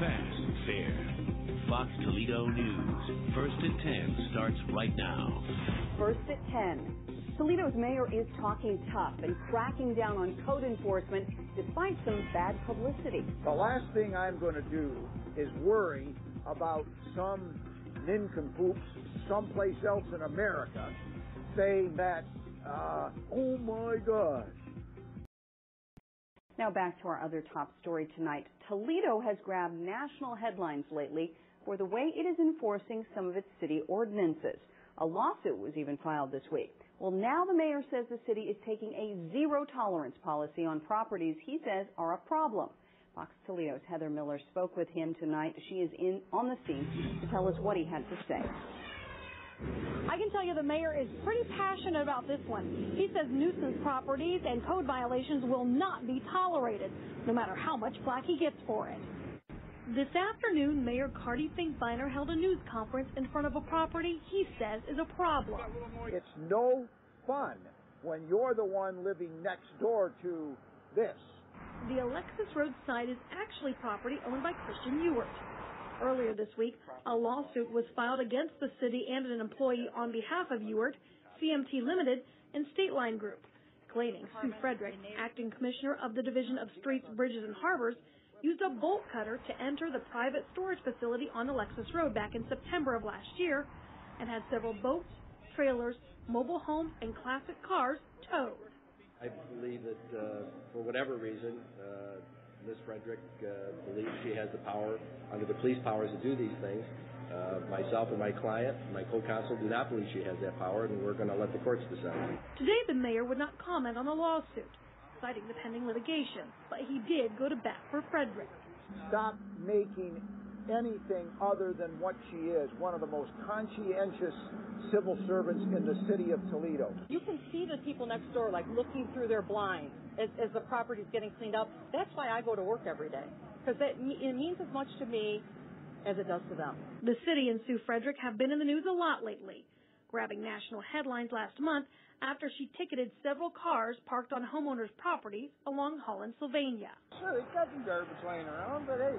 fast, fair. Fox Toledo News. First at 10 starts right now. First at 10. Toledo's mayor is talking tough and cracking down on code enforcement despite some bad publicity. The last thing I'm going to do is worry about some nincompoops someplace else in America saying that, oh my gosh. Now back to our other top story tonight. Toledo has grabbed national headlines lately for the way it is enforcing some of its city ordinances. A lawsuit was even filed this week. Well, now the mayor says the city is taking a zero-tolerance policy on properties he says are a problem. Fox Toledo's Heather Miller spoke with him tonight. She is on the scene to tell us what he had to say. I can tell you the mayor is pretty passionate about this one. He says nuisance properties and code violations will not be tolerated, no matter how much flack he gets for it. This afternoon, Mayor Carty Finkbeiner held a news conference in front of a property he says is a problem. It's no fun when you're the one living next door to this. The Alexis Road site is actually property owned by Christian Ewart. Earlier this week, a lawsuit was filed against the city and an employee on behalf of Ewart, CMT Limited, and State Line Group, claiming Sue Frederick, acting commissioner of the Division of Streets, Bridges, and Harbors, used a bolt cutter to enter the private storage facility on Alexis Road back in September of last year and had several boats, trailers, mobile homes, and classic cars towed. I believe that for whatever reason, Ms. Frederick believes she has the power, under the police powers, to do these things. Myself and my client, my co-counsel, do not believe she has that power, and we're going to let the courts decide. Today, the mayor would not comment on the lawsuit, citing the pending litigation, but he did go to bat for Frederick. Stop making anything other than what she is, one of the most conscientious civil servants in the city of Toledo. You can see the people next door like looking through their blinds as the property's getting cleaned up. That's why I go to work every day, because it means as much to me as it does to them. The city and Sue Frederick have been in the news a lot lately, grabbing national headlines last month after she ticketed several cars parked on homeowners' properties along Holland, Sylvania. Sure, they've got some garbage laying around, but hey,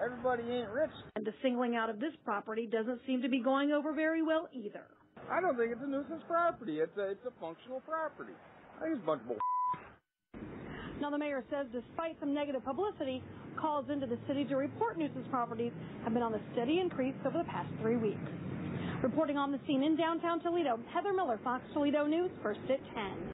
everybody ain't rich. And the singling out of this property doesn't seem to be going over very well either. I don't think it's a nuisance property. It's a functional property. I think it's a bunch of bull. Now, the mayor says despite some negative publicity, calls into the city to report nuisance properties have been on a steady increase over the past 3 weeks. Reporting on the scene in downtown Toledo, Heather Miller, Fox Toledo News, First at 10.